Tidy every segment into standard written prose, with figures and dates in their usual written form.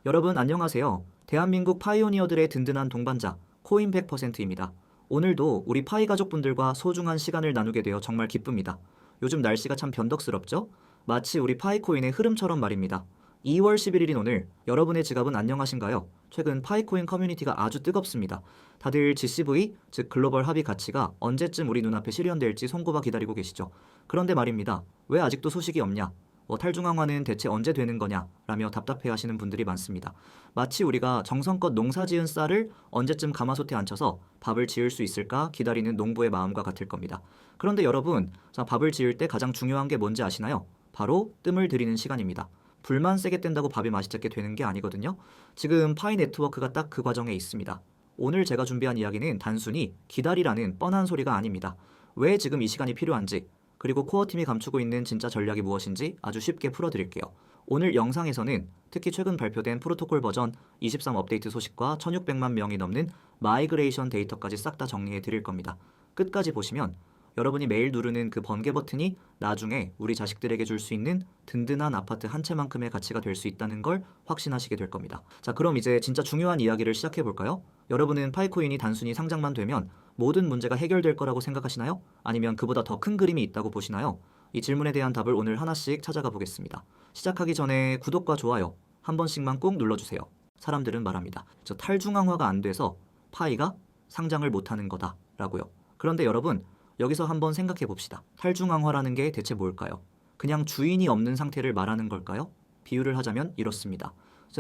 여러분 안녕하세요. 대한민국 파이오니어들의 든든한 동반자 코인 100%입니다. 오늘도 우리 파이 가족분들과 소중한 시간을 나누게 되어 정말 기쁩니다. 요즘 날씨가 참 변덕스럽죠? 마치 우리 파이코인의 흐름처럼 말입니다. 2월 11일인 오늘 여러분의 지갑은 안녕하신가요? 최근 파이코인 커뮤니티가 아주 뜨겁습니다. 다들 GCV, 즉 글로벌 합의 가치가 언제쯤 우리 눈앞에 실현될지 손꼽아 기다리고 계시죠. 그런데 말입니다. 왜 아직도 소식이 없냐? 탈중앙화는 대체 언제 되는 거냐? 라며 답답해하시는 분들이 많습니다. 마치 우리가 정성껏 농사지은 쌀을 언제쯤 가마솥에 앉혀서 밥을 지을 수 있을까 기다리는 농부의 마음과 같을 겁니다. 그런데 여러분, 자, 밥을 지을 때 가장 중요한 게 뭔지 아시나요? 바로 뜸을 들이는 시간입니다. 불만 세게 뗀다고 밥이 맛있게 되는 게 아니거든요. 지금 파이 네트워크가 딱 그 과정에 있습니다. 오늘 제가 준비한 이야기는 단순히 기다리라는 뻔한 소리가 아닙니다. 왜 지금 이 시간이 필요한지, 그리고 코어팀이 감추고 있는 진짜 전략이 무엇인지 아주 쉽게 풀어드릴게요. 오늘 영상에서는 특히 최근 발표된 프로토콜 버전 23 업데이트 소식과 1600만 명이 넘는 마이그레이션 데이터까지 싹 다 정리해 드릴 겁니다. 끝까지 보시면 여러분이 매일 누르는 그 번개 버튼이 나중에 우리 자식들에게 줄 수 있는 든든한 아파트 한 채만큼의 가치가 될 수 있다는 걸 확신하시게 될 겁니다. 자, 그럼 이제 진짜 중요한 이야기를 시작해 볼까요? 여러분은 파이코인이 단순히 상장만 되면 모든 문제가 해결될 거라고 생각하시나요? 아니면 그보다 더 큰 그림이 있다고 보시나요? 이 질문에 대한 답을 오늘 하나씩 찾아가 보겠습니다. 시작하기 전에 구독과 좋아요 한 번씩만 꼭 눌러주세요. 사람들은 말합니다. 저 탈중앙화가 안 돼서 파이가 상장을 못하는 거다라고요. 그런데 여러분, 여기서 한번 생각해 봅시다. 탈중앙화라는 게 대체 뭘까요? 그냥 주인이 없는 상태를 말하는 걸까요? 비유를 하자면 이렇습니다.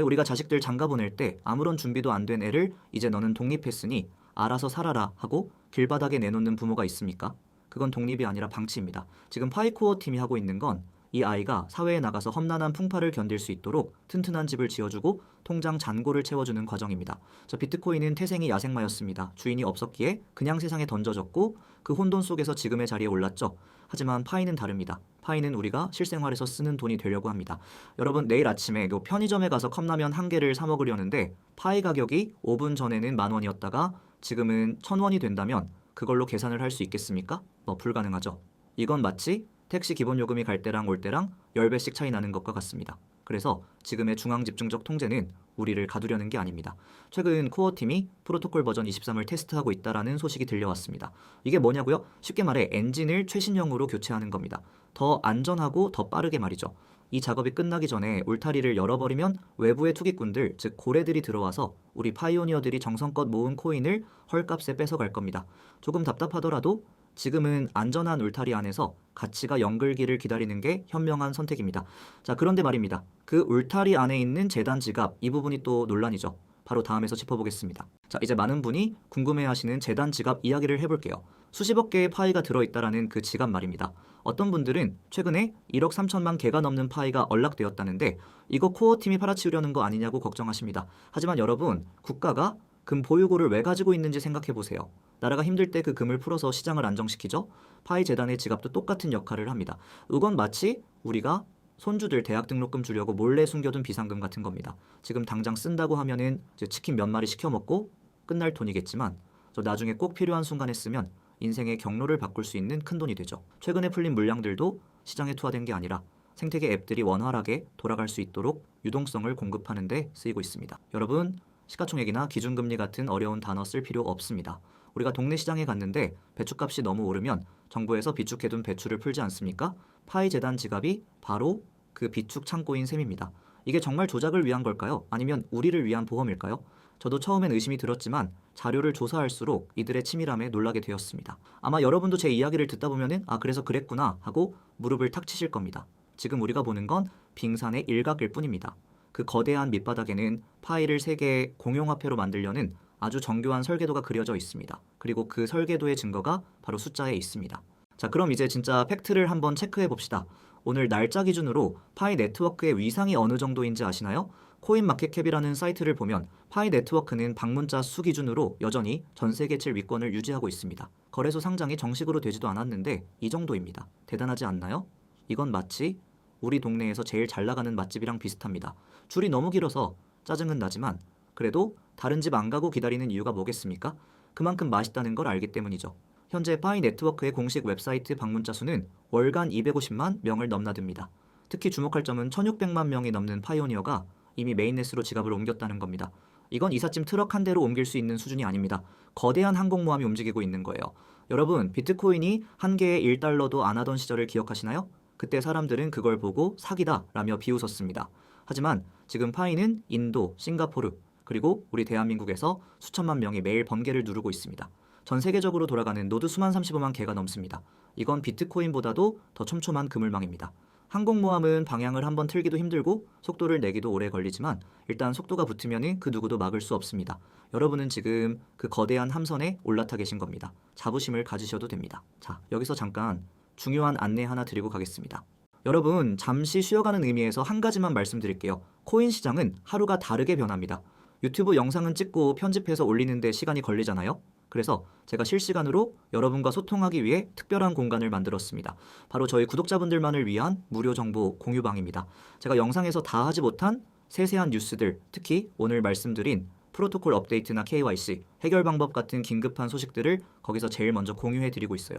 우리가 자식들 장가 보낼 때 아무런 준비도 안 된 애를 이제 너는 독립했으니 알아서 살아라 하고 길바닥에 내놓는 부모가 있습니까? 그건 독립이 아니라 방치입니다. 지금 파이코어 팀이 하고 있는 건 이 아이가 사회에 나가서 험난한 풍파를 견딜 수 있도록 튼튼한 집을 지어주고 통장 잔고를 채워주는 과정입니다. 비트코인은 태생이 야생마였습니다. 주인이 없었기에 그냥 세상에 던져졌고 그 혼돈 속에서 지금의 자리에 올랐죠. 하지만 파이는 다릅니다. 파이는 우리가 실생활에서 쓰는 돈이 되려고 합니다. 여러분, 내일 아침에 편의점에 가서 컵라면 한 개를 사 먹으려는데 파이 가격이 5분 전에는 10,000원이었다가 지금은 1,000원이 된다면 그걸로 계산을 할 수 있겠습니까? 불가능하죠. 이건 마치 택시 기본요금이 갈 때랑 올 때랑 10배씩 차이 나는 것과 같습니다. 그래서 지금의 중앙집중적 통제는 우리를 가두려는 게 아닙니다. 최근 코어팀이 프로토콜 버전 23을 테스트하고 있다는 소식이 들려왔습니다. 이게 뭐냐고요? 쉽게 말해 엔진을 최신형으로 교체하는 겁니다. 더 안전하고 더 빠르게 말이죠. 이 작업이 끝나기 전에 울타리를 열어버리면 외부의 투기꾼들, 즉 고래들이 들어와서 우리 파이오니어들이 정성껏 모은 코인을 헐값에 뺏어갈 겁니다. 조금 답답하더라도 지금은 안전한 울타리 안에서 가치가 연글기를 기다리는 게 현명한 선택입니다. 자, 그런데 말입니다. 그 울타리 안에 있는 재단 지갑, 이 부분이 또 논란이죠. 바로 다음에서 짚어보겠습니다. 자, 이제 많은 분이 궁금해하시는 재단 지갑 이야기를 해볼게요. 수십억 개의 파이가 들어있다라는 그 지갑 말입니다. 어떤 분들은 최근에 1억 3천만 개가 넘는 파이가 언락되었다는데 이거 코어팀이 팔아치우려는 거 아니냐고 걱정하십니다. 하지만 여러분, 국가가 금 보유고를 왜 가지고 있는지 생각해보세요. 나라가 힘들 때 그 금을 풀어서 시장을 안정시키죠. 파이 재단의 지갑도 똑같은 역할을 합니다. 이건 마치 우리가 손주들 대학 등록금 주려고 몰래 숨겨둔 비상금 같은 겁니다. 지금 당장 쓴다고 하면은 이제 치킨 몇 마리 시켜 먹고 끝날 돈이겠지만 나중에 꼭 필요한 순간에 쓰면 인생의 경로를 바꿀 수 있는 큰 돈이 되죠. 최근에 풀린 물량들도 시장에 투하된 게 아니라 생태계 앱들이 원활하게 돌아갈 수 있도록 유동성을 공급하는 데 쓰이고 있습니다. 여러분, 시가총액이나 기준금리 같은 어려운 단어 쓸 필요 없습니다. 우리가 동네 시장에 갔는데 배추값이 너무 오르면 정부에서 비축해둔 배추를 풀지 않습니까? 파이 재단 지갑이 바로 그 비축 창고인 셈입니다. 이게 정말 조작을 위한 걸까요? 아니면 우리를 위한 보험일까요? 저도 처음엔 의심이 들었지만 자료를 조사할수록 이들의 치밀함에 놀라게 되었습니다. 아마 여러분도 제 이야기를 듣다 보면은 그래서 그랬구나 하고 무릎을 탁 치실 겁니다. 지금 우리가 보는 건 빙산의 일각일 뿐입니다. 그 거대한 밑바닥에는 파이를 세계의 공용화폐로 만들려는 아주 정교한 설계도가 그려져 있습니다. 그리고 그 설계도의 증거가 바로 숫자에 있습니다. 자, 그럼 이제 진짜 팩트를 한번 체크해 봅시다. 오늘 날짜 기준으로 파이 네트워크의 위상이 어느 정도인지 아시나요? 코인마켓캡이라는 사이트를 보면 파이 네트워크는 방문자 수 기준으로 여전히 전 세계 제일 위권을 유지하고 있습니다. 거래소 상장이 정식으로 되지도 않았는데 이 정도입니다. 대단하지 않나요? 이건 마치 우리 동네에서 제일 잘 나가는 맛집이랑 비슷합니다. 줄이 너무 길어서 짜증은 나지만 그래도 다른 집 안 가고 기다리는 이유가 뭐겠습니까? 그만큼 맛있다는 걸 알기 때문이죠. 현재 파이 네트워크의 공식 웹사이트 방문자 수는 월간 250만 명을 넘나듭니다. 특히 주목할 점은 1600만 명이 넘는 파이오니어가 이미 메인넷으로 지갑을 옮겼다는 겁니다. 이건 이삿짐 트럭 한 대로 옮길 수 있는 수준이 아닙니다. 거대한 항공모함이 움직이고 있는 거예요. 여러분, 비트코인이 한 개에 1달러도 안 하던 시절을 기억하시나요? 그때 사람들은 그걸 보고 사기다 라며 비웃었습니다. 하지만 지금 파이는 인도, 싱가포르, 그리고 우리 대한민국에서 수천만 명이 매일 번개를 누르고 있습니다. 전 세계적으로 돌아가는 노드 수만 35만 개가 넘습니다. 이건 비트코인보다도 더 촘촘한 그물망입니다. 항공모함은 방향을 한번 틀기도 힘들고 속도를 내기도 오래 걸리지만 일단 속도가 붙으면 그 누구도 막을 수 없습니다. 여러분은 지금 그 거대한 함선에 올라타 계신 겁니다. 자부심을 가지셔도 됩니다. 자, 여기서 잠깐 중요한 안내 하나 드리고 가겠습니다. 여러분, 잠시 쉬어가는 의미에서 한 가지만 말씀드릴게요. 코인 시장은 하루가 다르게 변합니다. 유튜브 영상은 찍고 편집해서 올리는데 시간이 걸리잖아요. 그래서 제가 실시간으로 여러분과 소통하기 위해 특별한 공간을 만들었습니다. 바로 저희 구독자분들만을 위한 무료 정보 공유방입니다. 제가 영상에서 다 하지 못한 세세한 뉴스들, 특히 오늘 말씀드린 프로토콜 업데이트나 KYC, 해결 방법 같은 긴급한 소식들을 거기서 제일 먼저 공유해드리고 있어요.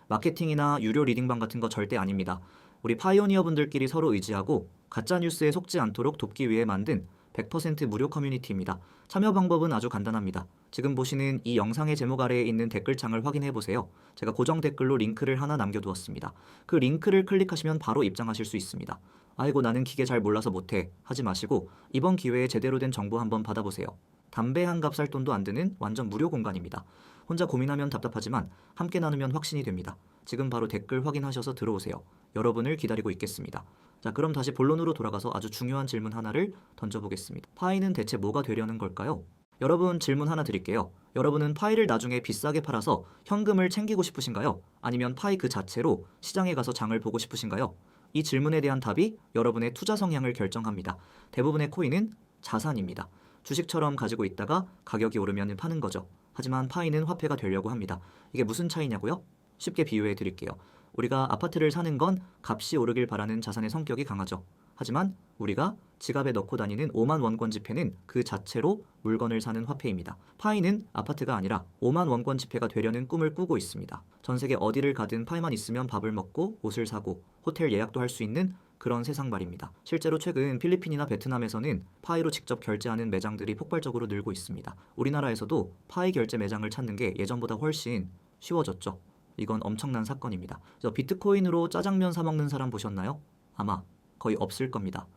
마케팅이나 유료 리딩방 같은 거 절대 아닙니다. 우리 파이오니어 분들끼리 서로 의지하고 가짜뉴스에 속지 않도록 돕기 위해 만든 100% 무료 커뮤니티입니다. 참여 방법은 아주 간단합니다. 지금 보시는 이 영상의 제목 아래에 있는 댓글창을 확인해 보세요. 제가 고정 댓글로 링크를 하나 남겨두었습니다. 그 링크를 클릭하시면 바로 입장하실 수 있습니다. 아이고 나는 기계 잘 몰라서 못해 하지 마시고 이번 기회에 제대로 된 정보 한번 받아보세요. 담배 한 갑 살 돈도 안 드는 완전 무료 공간입니다. 혼자 고민하면 답답하지만 함께 나누면 확신이 됩니다. 지금 바로 댓글 확인하셔서 들어오세요. 여러분을 기다리고 있겠습니다. 자, 그럼 다시 본론으로 돌아가서 아주 중요한 질문 하나를 던져보겠습니다. 파이는 대체 뭐가 되려는 걸까요? 여러분, 질문 하나 드릴게요. 여러분은 파이를 나중에 비싸게 팔아서 현금을 챙기고 싶으신가요? 아니면 파이 그 자체로 시장에 가서 장을 보고 싶으신가요? 이 질문에 대한 답이 여러분의 투자 성향을 결정합니다. 대부분의 코인은 자산입니다. 주식처럼 가지고 있다가 가격이 오르면 파는 거죠. 하지만 파이는 화폐가 되려고 합니다. 이게 무슨 차이냐고요? 쉽게 비유해 드릴게요. 우리가 아파트를 사는 건 값이 오르길 바라는 자산의 성격이 강하죠. 하지만 우리가 지갑에 넣고 다니는 5만 원권 지폐는 그 자체로 물건을 사는 화폐입니다. 파이는 아파트가 아니라 5만 원권 지폐가 되려는 꿈을 꾸고 있습니다. 전 세계 어디를 가든 파이만 있으면 밥을 먹고 옷을 사고 호텔 예약도 할 수 있는 그런 세상 말입니다. 실제로 최근 필리핀이나 베트남에서는 파이로 직접 결제하는 매장들이 폭발적으로 늘고 있습니다. 우리나라에서도 파이 결제 매장을 찾는 게 예전보다 훨씬 쉬워졌죠. 이건 엄청난 사건입니다. 비트코인으로 짜장면 사 먹는 사람 보셨나요? 아마 거의 없을 겁니다.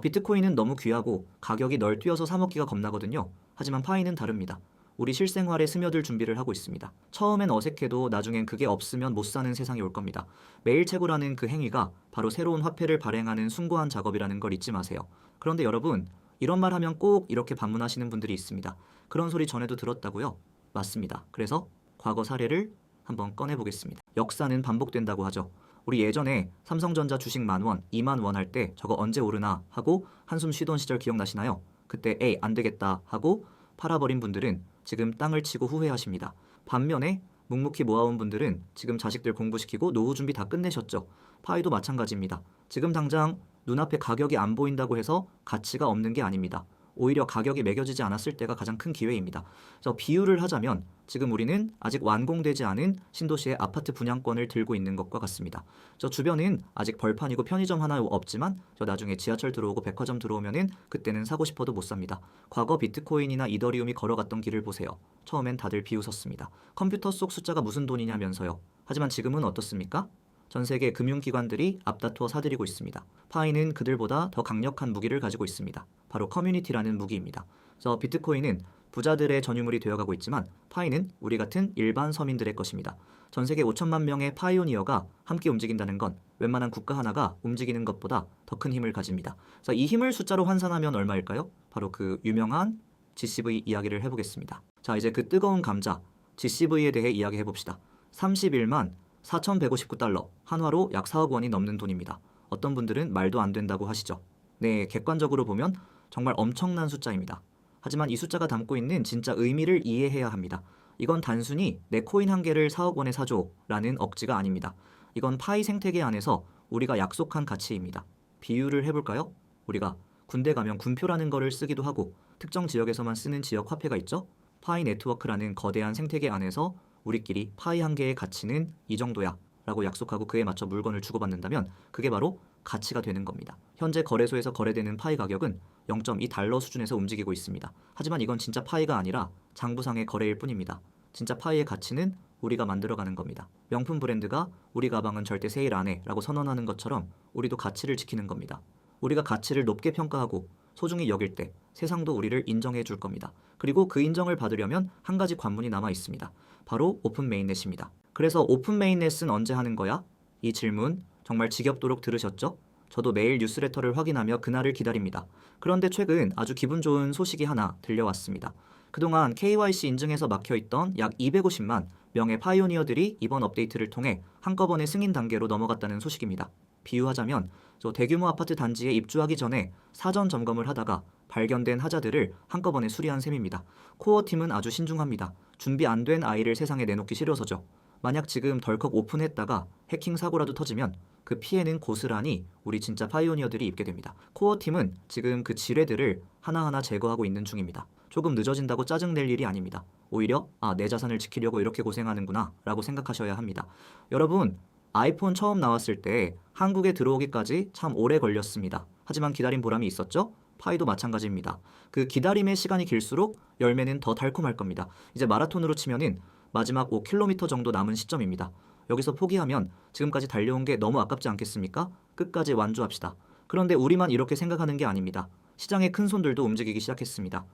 비트코인은 너무 귀하고 가격이 널뛰어서 사 먹기가 겁나거든요. 하지만 파이는 다릅니다. 우리 실생활에 스며들 준비를 하고 있습니다. 처음엔 어색해도 나중엔 그게 없으면 못 사는 세상이 올 겁니다. 매일 채굴하는 그 행위가 바로 새로운 화폐를 발행하는 숭고한 작업이라는 걸 잊지 마세요. 그런데 여러분, 이런 말 하면 꼭 이렇게 반문하시는 분들이 있습니다. 그런 소리 전에도 들었다고요? 맞습니다. 그래서 과거 사례를 한번 꺼내보겠습니다. 역사는 반복된다고 하죠. 우리 예전에 삼성전자 주식 10,000원, 20,000원 할 때 저거 언제 오르나 하고 한숨 쉬던 시절 기억나시나요? 그때 에이 안 되겠다 하고 팔아버린 분들은 지금 땅을 치고 후회하십니다. 반면에 묵묵히 모아온 분들은 지금 자식들 공부시키고 노후 준비 다 끝내셨죠. 파이도 마찬가지입니다. 지금 당장 눈앞에 가격이 안 보인다고 해서 가치가 없는 게 아닙니다. 오히려 가격이 매겨지지 않았을 때가 가장 큰 기회입니다. 그래서 비유를 하자면 지금 우리는 아직 완공되지 않은 신도시의 아파트 분양권을 들고 있는 것과 같습니다. 저 주변은 아직 벌판이고 편의점 하나 없지만 저 나중에 지하철 들어오고 백화점 들어오면은 그때는 사고 싶어도 못 삽니다. 과거 비트코인이나 이더리움이 걸어갔던 길을 보세요. 처음엔 다들 비웃었습니다. 컴퓨터 속 숫자가 무슨 돈이냐면서요. 하지만 지금은 어떻습니까? 전 세계 금융기관들이 앞다투어 사들이고 있습니다. 파이는 그들보다 더 강력한 무기를 가지고 있습니다. 바로 커뮤니티라는 무기입니다. 그래서 비트코인은 부자들의 전유물이 되어가고 있지만 파이는 우리 같은 일반 서민들의 것입니다. 전 세계 5천만 명의 파이오니어가 함께 움직인다는 건 웬만한 국가 하나가 움직이는 것보다 더 큰 힘을 가집니다. 그래서 이 힘을 숫자로換算하면 얼마일까요? 바로 그 유명한 GCV 이야기를 해보겠습니다. 자, 이제 그 뜨거운 감자 GCV에 대해 이야기해봅시다. 31만 4,159달러, 한화로 약 4억 원이 넘는 돈입니다. 어떤 분들은 말도 안 된다고 하시죠. 네, 객관적으로 보면 정말 엄청난 숫자입니다. 하지만 이 숫자가 담고 있는 진짜 의미를 이해해야 합니다. 이건 단순히 내 코인 한 개를 4억 원에 사줘 라는 억지가 아닙니다. 이건 파이 생태계 안에서 우리가 약속한 가치입니다. 비유를 해볼까요? 우리가 군대 가면 군표라는 거를 쓰기도 하고 특정 지역에서만 쓰는 지역 화폐가 있죠? 파이 네트워크라는 거대한 생태계 안에서 우리끼리 파이 한 개의 가치는 이 정도야 라고 약속하고 그에 맞춰 물건을 주고받는다면 그게 바로 가치가 되는 겁니다. 현재 거래소에서 거래되는 파이 가격은 0.2달러 수준에서 움직이고 있습니다. 하지만 이건 진짜 파이가 아니라 장부상의 거래일 뿐입니다. 진짜 파이의 가치는 우리가 만들어가는 겁니다. 명품 브랜드가 우리 가방은 절대 세일 안 해 라고 선언하는 것처럼 우리도 가치를 지키는 겁니다. 우리가 가치를 높게 평가하고 소중히 여길 때 세상도 우리를 인정해 줄 겁니다. 그리고 그 인정을 받으려면 한 가지 관문이 남아 있습니다. 바로 오픈 메인넷입니다. 그래서 오픈 메인넷은 언제 하는 거야? 이 질문 정말 지겹도록 들으셨죠? 저도 매일 뉴스레터를 확인하며 그날을 기다립니다. 그런데 최근 아주 기분 좋은 소식이 하나 들려왔습니다. 그동안 KYC 인증에서 막혀있던 약 250만 명의 파이오니어들이 이번 업데이트를 통해 한꺼번에 승인 단계로 넘어갔다는 소식입니다. 비유하자면 저 대규모 아파트 단지에 입주하기 전에 사전 점검을 하다가 발견된 하자들을 한꺼번에 수리한 셈입니다. 코어팀은 아주 신중합니다. 준비 안 된 아이를 세상에 내놓기 싫어서죠. 만약 지금 덜컥 오픈했다가 해킹 사고라도 터지면 그 피해는 고스란히 우리 진짜 파이오니어들이 입게 됩니다. 코어팀은 지금 그 지뢰들을 하나하나 제거하고 있는 중입니다. 조금 늦어진다고 짜증낼 일이 아닙니다. 오히려 내 자산을 지키려고 이렇게 고생하는구나 라고 생각하셔야 합니다. 여러분, 아이폰 처음 나왔을 때 한국에 들어오기까지 참 오래 걸렸습니다. 하지만 기다린 보람이 있었죠? 파이도 마찬가지입니다. 그 기다림의 시간이 길수록 열매는 더 달콤할 겁니다. 이제 마라톤으로 치면은 마지막 5km 정도 남은 시점입니다. 여기서 포기하면 지금까지 달려온 게 너무 아깝지 않겠습니까? 끝까지 완주합시다. 그런데 우리만 이렇게 생각하는 게 아닙니다. 시장의 큰손들도 움직이기 시작했습니다.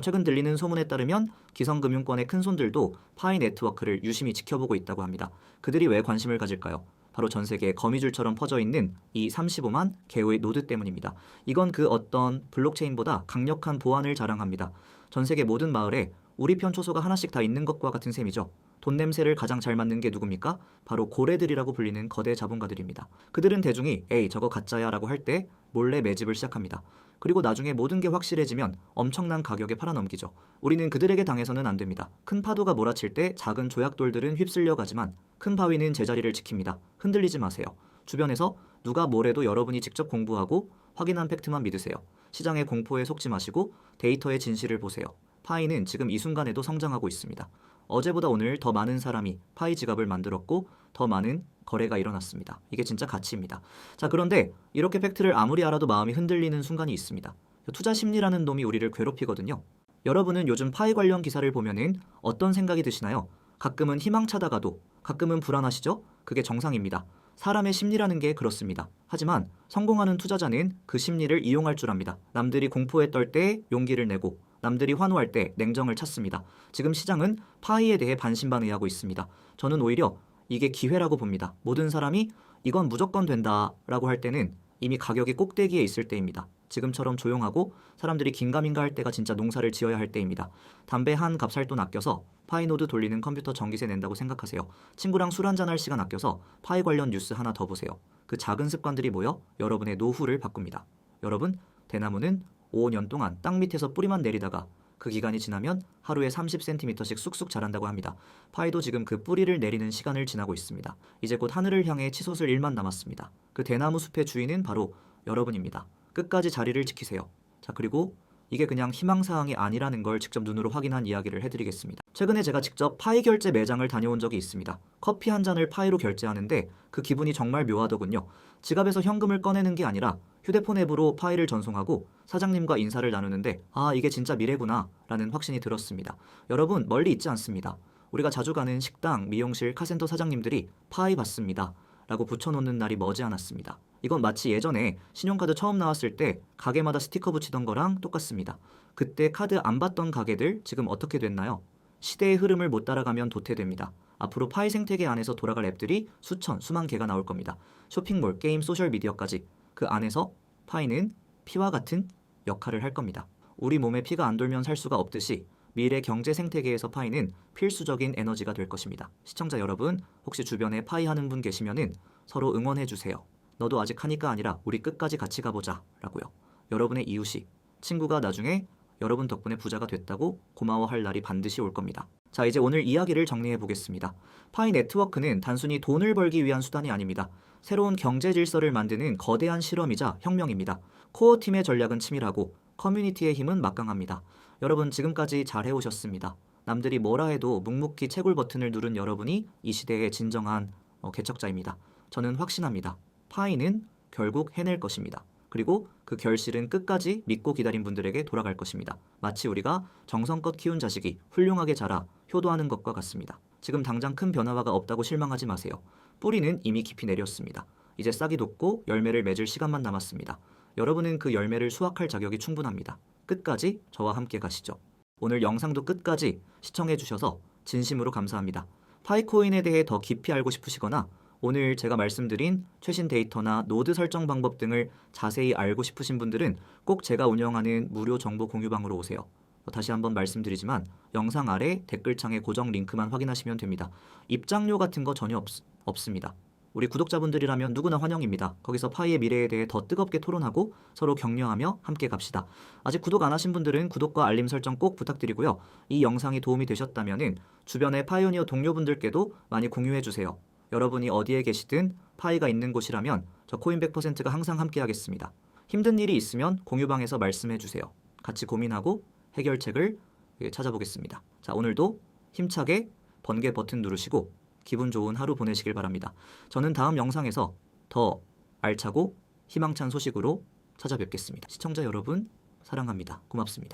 최근 들리는 소문에 따르면 기성금융권의 큰손들도 파이 네트워크를 유심히 지켜보고 있다고 합니다. 그들이 왜 관심을 가질까요? 바로 전 세계에 거미줄처럼 퍼져 있는 이 35만 개의 노드 때문입니다. 이건 그 어떤 블록체인보다 강력한 보안을 자랑합니다. 전 세계 모든 마을에 우리 편 초소가 하나씩 다 있는 것과 같은 셈이죠. 돈 냄새를 가장 잘 맡는 게 누굽니까? 바로 고래들이라고 불리는 거대 자본가들입니다. 그들은 대중이 에이 저거 가짜야 라고 할 때 몰래 매집을 시작합니다. 그리고 나중에 모든 게 확실해지면 엄청난 가격에 팔아넘기죠. 우리는 그들에게 당해서는 안 됩니다. 큰 파도가 몰아칠 때 작은 조약돌들은 휩쓸려 가지만 큰 바위는 제자리를 지킵니다. 흔들리지 마세요. 주변에서 누가 뭐래도 여러분이 직접 공부하고 확인한 팩트만 믿으세요. 시장의 공포에 속지 마시고 데이터의 진실을 보세요. 파이는 지금 이 순간에도 성장하고 있습니다. 어제보다 오늘 더 많은 사람이 파이 지갑을 만들었고 더 많은 거래가 일어났습니다. 이게 진짜 가치입니다. 자, 그런데 이렇게 팩트를 아무리 알아도 마음이 흔들리는 순간이 있습니다. 투자 심리라는 놈이 우리를 괴롭히거든요. 여러분은 요즘 파이 관련 기사를 보면은 어떤 생각이 드시나요? 가끔은 희망차다가도 가끔은 불안하시죠? 그게 정상입니다. 사람의 심리라는 게 그렇습니다. 하지만 성공하는 투자자는 그 심리를 이용할 줄 압니다. 남들이 공포에 떨 때 용기를 내고 남들이 환호할 때 냉정을 찾습니다. 지금 시장은 파이에 대해 반신반의하고 있습니다. 저는 오히려 이게 기회라고 봅니다. 모든 사람이 이건 무조건 된다 라고 할 때는 이미 가격이 꼭대기에 있을 때입니다. 지금처럼 조용하고 사람들이 긴가민가 할 때가 진짜 농사를 지어야 할 때입니다. 담배 한 값 살 돈 아껴서 파이노드 돌리는 컴퓨터 전기세 낸다고 생각하세요. 친구랑 술 한잔 할 시간 아껴서 파이 관련 뉴스 하나 더 보세요. 그 작은 습관들이 모여 여러분의 노후를 바꿉니다. 여러분, 대나무는 5년 동안 땅 밑에서 뿌리만 내리다가 그 기간이 지나면 하루에 30cm씩 쑥쑥 자란다고 합니다. 파이도 지금 그 뿌리를 내리는 시간을 지나고 있습니다. 이제 곧 하늘을 향해 치솟을 일만 남았습니다. 그 대나무 숲의 주인은 바로 여러분입니다. 끝까지 자리를 지키세요. 자, 그리고 이게 그냥 희망사항이 아니라는 걸 직접 눈으로 확인한 이야기를 해드리겠습니다. 최근에 제가 직접 파이 결제 매장을 다녀온 적이 있습니다. 커피 한 잔을 파이로 결제하는데 그 기분이 정말 묘하더군요. 지갑에서 현금을 꺼내는 게 아니라 휴대폰 앱으로 파이를 전송하고 사장님과 인사를 나누는데 이게 진짜 미래구나 라는 확신이 들었습니다. 여러분, 멀리 있지 않습니다. 우리가 자주 가는 식당, 미용실, 카센터 사장님들이 파이 받습니다 라고 붙여놓는 날이 머지않았습니다. 이건 마치 예전에 신용카드 처음 나왔을 때 가게마다 스티커 붙이던 거랑 똑같습니다. 그때 카드 안 받던 가게들 지금 어떻게 됐나요? 시대의 흐름을 못 따라가면 도태됩니다. 앞으로 파이 생태계 안에서 돌아갈 앱들이 수만 개가 나올 겁니다. 쇼핑몰, 게임, 소셜미디어까지 그 안에서 파이는 피와 같은 역할을 할 겁니다. 우리 몸에 피가 안 돌면 살 수가 없듯이 미래 경제 생태계에서 파이는 필수적인 에너지가 될 것입니다. 시청자 여러분, 혹시 주변에 파이 하는 분 계시면은 서로 응원해 주세요. 너도 아직 하니까 아니라 우리 끝까지 같이 가보자 라고요. 여러분의 이웃이, 친구가 나중에 여러분 덕분에 부자가 됐다고 고마워할 날이 반드시 올 겁니다. 자, 이제 오늘 이야기를 정리해 보겠습니다. 파이 네트워크는 단순히 돈을 벌기 위한 수단이 아닙니다. 새로운 경제 질서를 만드는 거대한 실험이자 혁명입니다. 코어팀의 전략은 치밀하고 커뮤니티의 힘은 막강합니다. 여러분, 지금까지 잘 해오셨습니다. 남들이 뭐라 해도 묵묵히 채굴 버튼을 누른 여러분이 이 시대의 진정한 개척자입니다. 저는 확신합니다. 파이는 결국 해낼 것입니다. 그리고 그 결실은 끝까지 믿고 기다린 분들에게 돌아갈 것입니다. 마치 우리가 정성껏 키운 자식이 훌륭하게 자라 효도하는 것과 같습니다. 지금 당장 큰 변화가 없다고 실망하지 마세요. 뿌리는 이미 깊이 내렸습니다. 이제 싹이 돋고 열매를 맺을 시간만 남았습니다. 여러분은 그 열매를 수확할 자격이 충분합니다. 끝까지 저와 함께 가시죠. 오늘 영상도 끝까지 시청해주셔서 진심으로 감사합니다. 파이코인에 대해 더 깊이 알고 싶으시거나 오늘 제가 말씀드린 최신 데이터나 노드 설정 방법 등을 자세히 알고 싶으신 분들은 꼭 제가 운영하는 무료 정보 공유방으로 오세요. 다시 한번 말씀드리지만 영상 아래 댓글창에 고정 링크만 확인하시면 됩니다. 입장료 같은 거 전혀 없습니다. 우리 구독자분들이라면 누구나 환영입니다. 거기서 파이의 미래에 대해 더 뜨겁게 토론하고 서로 격려하며 함께 갑시다. 아직 구독 안 하신 분들은 구독과 알림 설정 꼭 부탁드리고요. 이 영상이 도움이 되셨다면 주변의 파이오니어 동료분들께도 많이 공유해주세요. 여러분이 어디에 계시든 파이가 있는 곳이라면 저 코인 100%가 항상 함께 하겠습니다. 힘든 일이 있으면 공유방에서 말씀해주세요. 같이 고민하고 해결책을 찾아보겠습니다. 자, 오늘도 힘차게 번개 버튼 누르시고 기분 좋은 하루 보내시길 바랍니다. 저는 다음 영상에서 더 알차고 희망찬 소식으로 찾아뵙겠습니다. 시청자 여러분 사랑합니다. 고맙습니다.